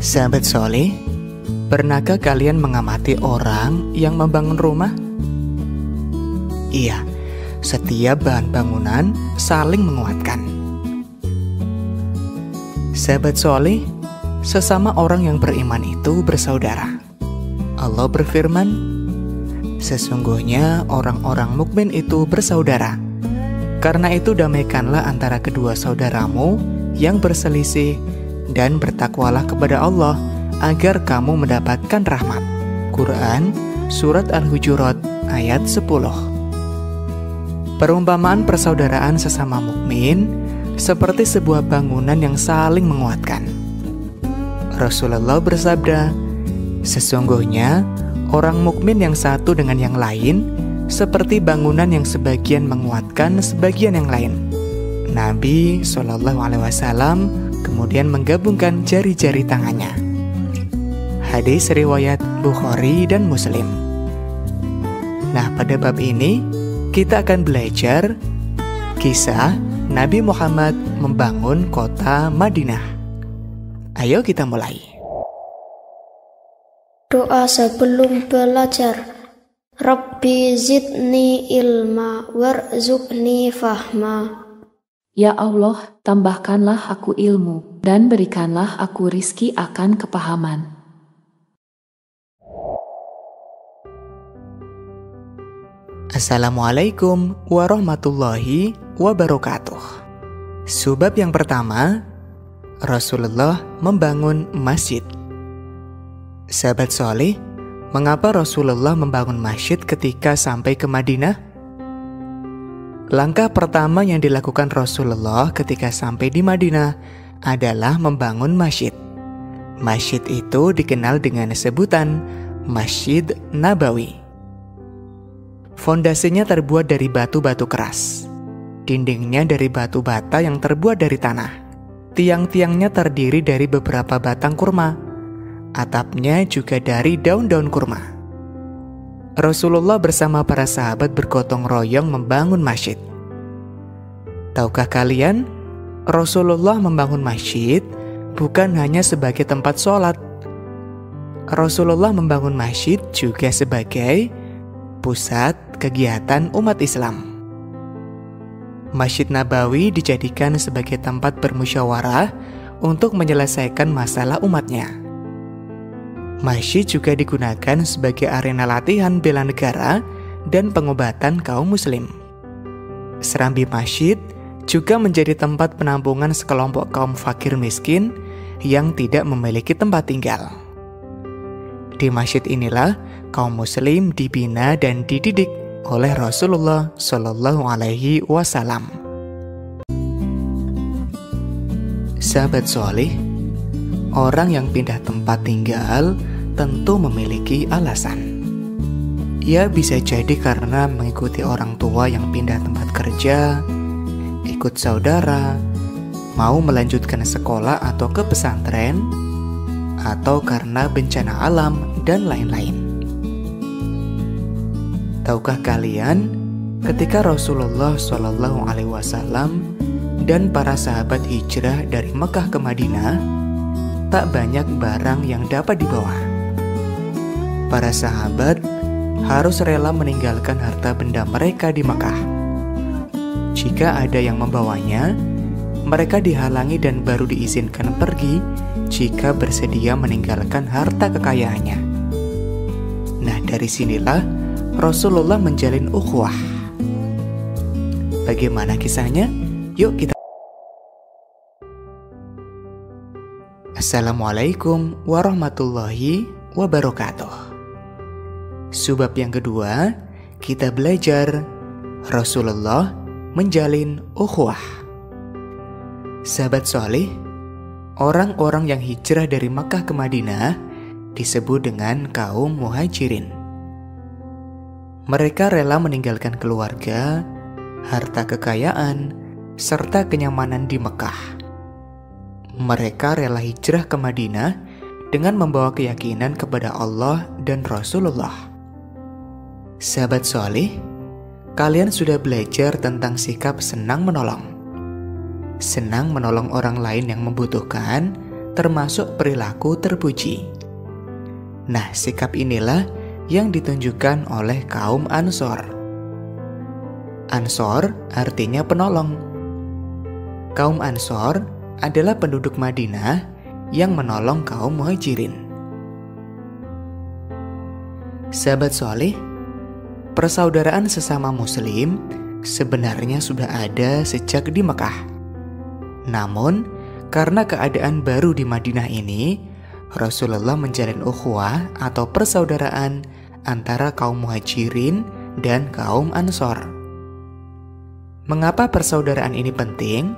Sahabat soleh, pernahkah kalian mengamati orang yang membangun rumah? Iya, setiap bahan bangunan saling menguatkan. Sahabat soleh, sesama orang yang beriman itu bersaudara. Allah berfirman, sesungguhnya orang-orang mukmin itu bersaudara. Karena itu damaikanlah antara kedua saudaramu yang berselisih dan bertakwalah kepada Allah agar kamu mendapatkan rahmat. Quran Surat Al-Hujurat ayat 10. Perumpamaan persaudaraan sesama mukmin seperti sebuah bangunan yang saling menguatkan. Rasulullah bersabda, sesungguhnya orang mukmin yang satu dengan yang lain seperti bangunan yang sebagian menguatkan sebagian yang lain. Nabi SAW kemudian menggabungkan jari-jari tangannya. Hadis riwayat Bukhari dan Muslim. Nah, pada bab ini kita akan belajar kisah Nabi Muhammad membangun kota Madinah. Ayo kita mulai. Doa sebelum belajar. Rabbi zidni ilma warzuqni fahma. Ya Allah, tambahkanlah aku ilmu, dan berikanlah aku rizki akan kepahaman. Assalamualaikum warahmatullahi wabarakatuh. Sebab yang pertama, Rasulullah membangun masjid. Sahabat soleh, mengapa Rasulullah membangun masjid ketika sampai ke Madinah? Langkah pertama yang dilakukan Rasulullah ketika sampai di Madinah adalah membangun masjid. Masjid itu dikenal dengan sebutan Masjid Nabawi. Fondasinya terbuat dari batu-batu keras. Dindingnya dari batu bata yang terbuat dari tanah. Tiang-tiangnya terdiri dari beberapa batang kurma. Atapnya juga dari daun-daun kurma. Rasulullah bersama para sahabat bergotong royong membangun masjid. Tahukah kalian, Rasulullah membangun masjid bukan hanya sebagai tempat sholat. Rasulullah membangun masjid juga sebagai pusat kegiatan umat Islam. Masjid Nabawi dijadikan sebagai tempat bermusyawarah untuk menyelesaikan masalah umatnya. Masjid juga digunakan sebagai arena latihan bela negara dan pengobatan kaum muslim. Serambi masjid juga menjadi tempat penampungan sekelompok kaum fakir miskin yang tidak memiliki tempat tinggal. Di masjid inilah kaum muslim dibina dan dididik oleh Rasulullah SAW. Sahabat soleh, orang yang pindah tempat tinggal tentu memiliki alasan. Ya, bisa jadi karena mengikuti orang tua yang pindah tempat kerja, ikut saudara, mau melanjutkan sekolah atau ke pesantren, atau karena bencana alam dan lain-lain. Tahukah kalian, ketika Rasulullah SAW dan para sahabat hijrah dari Mekah ke Madinah, tak banyak barang yang dapat dibawa. Para sahabat harus rela meninggalkan harta benda mereka di Mekah. Jika ada yang membawanya, mereka dihalangi dan baru diizinkan pergi jika bersedia meninggalkan harta kekayaannya. Nah, dari sinilah Rasulullah menjalin ukhuwah. Bagaimana kisahnya? Yuk kita. Assalamualaikum warahmatullahi wabarakatuh. Sebab yang kedua, kita belajar Rasulullah menjalin ukhuwah. Sahabat soleh, orang-orang yang hijrah dari Makkah ke Madinah disebut dengan kaum muhajirin. Mereka rela meninggalkan keluarga, harta kekayaan, serta kenyamanan di Mekah. Mereka rela hijrah ke Madinah dengan membawa keyakinan kepada Allah dan Rasulullah. Sahabat soleh, kalian sudah belajar tentang sikap senang menolong. Senang menolong orang lain yang membutuhkan termasuk perilaku terpuji. Nah, sikap inilah yang ditunjukkan oleh kaum Ansor. Ansor artinya penolong. Kaum Ansor adalah penduduk Madinah yang menolong kaum Muhajirin. Sahabat soleh, persaudaraan sesama muslim sebenarnya sudah ada sejak di Mekah. Namun, karena keadaan baru di Madinah ini, Rasulullah menjalin ukhuwah atau persaudaraan antara kaum Muhajirin dan kaum Ansor. Mengapa persaudaraan ini penting?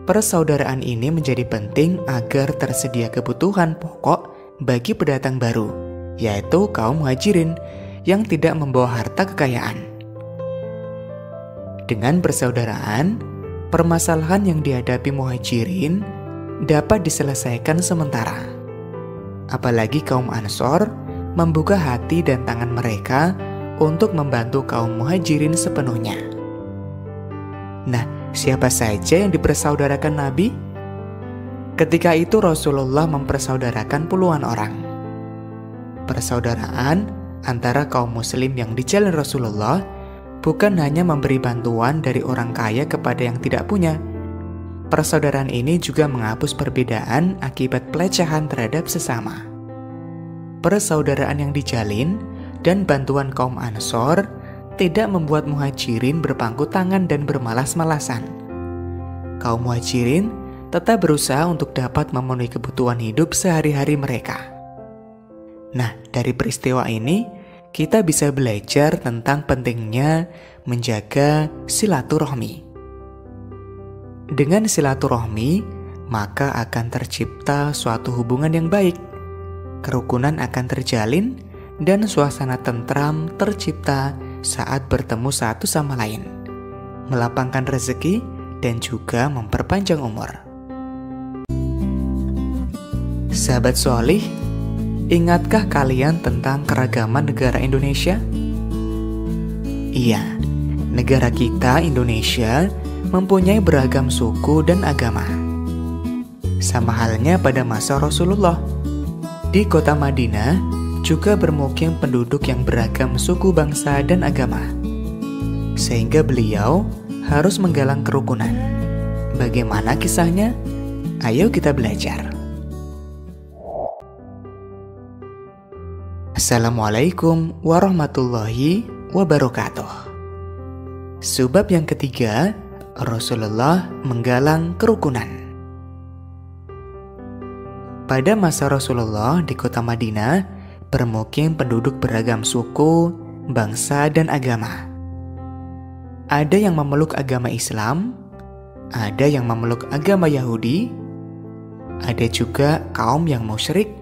Persaudaraan ini menjadi penting agar tersedia kebutuhan pokok bagi pendatang baru, yaitu kaum Muhajirin yang tidak membawa harta kekayaan. Dengan persaudaraan, permasalahan yang dihadapi Muhajirin dapat diselesaikan sementara. Apalagi kaum Ansor membuka hati dan tangan mereka untuk membantu kaum Muhajirin sepenuhnya. Nah, siapa saja yang dipersaudarakan Nabi? Ketika itu Rasulullah mempersaudarakan puluhan orang. Persaudaraan antara kaum muslim yang dijalin Rasulullah bukan hanya memberi bantuan dari orang kaya kepada yang tidak punya. Persaudaraan ini juga menghapus perbedaan akibat pelecehan terhadap sesama. Persaudaraan yang dijalin dan bantuan kaum Ansor tidak membuat Muhajirin berpangku tangan dan bermalas-malasan. Kaum Muhajirin tetap berusaha untuk dapat memenuhi kebutuhan hidup sehari-hari mereka. Nah, dari peristiwa ini, kita bisa belajar tentang pentingnya menjaga silaturahmi. Dengan silaturahmi, maka akan tercipta suatu hubungan yang baik. Kerukunan akan terjalin dan suasana tentram tercipta saat bertemu satu sama lain, melapangkan rezeki dan juga memperpanjang umur. Sahabat solih, ingatkah kalian tentang keragaman negara Indonesia? Iya, negara kita Indonesia mempunyai beragam suku dan agama. Sama halnya pada masa Rasulullah. Di kota Madinah juga bermukim penduduk yang beragam suku, bangsa, dan agama. Sehingga beliau harus menggalang kerukunan. Bagaimana kisahnya? Ayo kita belajar. Assalamualaikum warahmatullahi wabarakatuh. Sebab yang ketiga, Rasulullah menggalang kerukunan. Pada masa Rasulullah di kota Madinah, bermukim penduduk beragam suku, bangsa, dan agama. Ada yang memeluk agama Islam, ada yang memeluk agama Yahudi, ada juga kaum yang musyrik,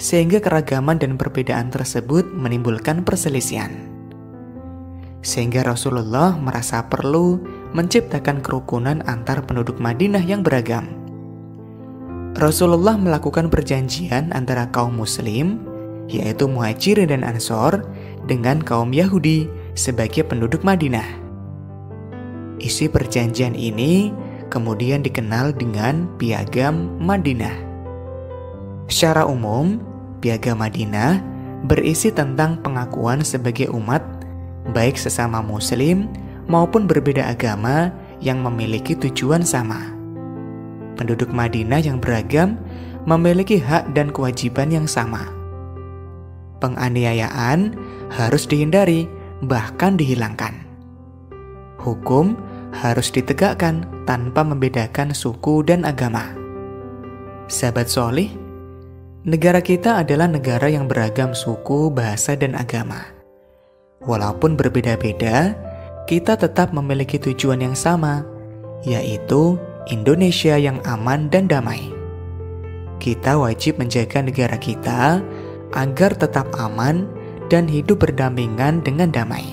sehingga keragaman dan perbedaan tersebut menimbulkan perselisihan. Sehingga Rasulullah merasa perlu menciptakan kerukunan antar penduduk Madinah yang beragam. Rasulullah melakukan perjanjian antara kaum muslim, yaitu Muhajirin dan Ansor, dengan kaum Yahudi sebagai penduduk Madinah. Isi perjanjian ini kemudian dikenal dengan Piagam Madinah. Secara umum, Piagam Madinah berisi tentang pengakuan sebagai umat, baik sesama muslim maupun berbeda agama yang memiliki tujuan sama. Penduduk Madinah yang beragam memiliki hak dan kewajiban yang sama. Penganiayaan harus dihindari, bahkan dihilangkan. Hukum harus ditegakkan tanpa membedakan suku dan agama. Sahabat solih, negara kita adalah negara yang beragam suku, bahasa, dan agama. Walaupun berbeda-beda, kita tetap memiliki tujuan yang sama, yaitu Indonesia yang aman dan damai. Kita wajib menjaga negara kita agar tetap aman dan hidup berdampingan dengan damai.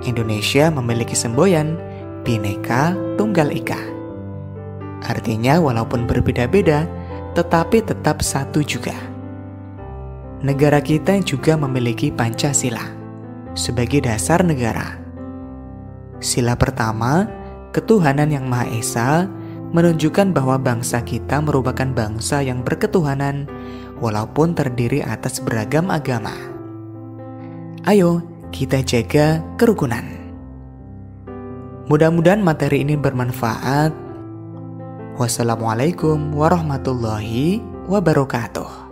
Indonesia memiliki semboyan Bhinneka Tunggal Ika. Artinya walaupun berbeda-beda, tetapi tetap satu juga. Negara kita juga memiliki Pancasila sebagai dasar negara. Sila pertama, ketuhanan yang Maha Esa menunjukkan bahwa bangsa kita merupakan bangsa yang berketuhanan walaupun terdiri atas beragam agama. Ayo kita jaga kerukunan. Mudah-mudahan materi ini bermanfaat. Wassalamualaikum warahmatullahi wabarakatuh.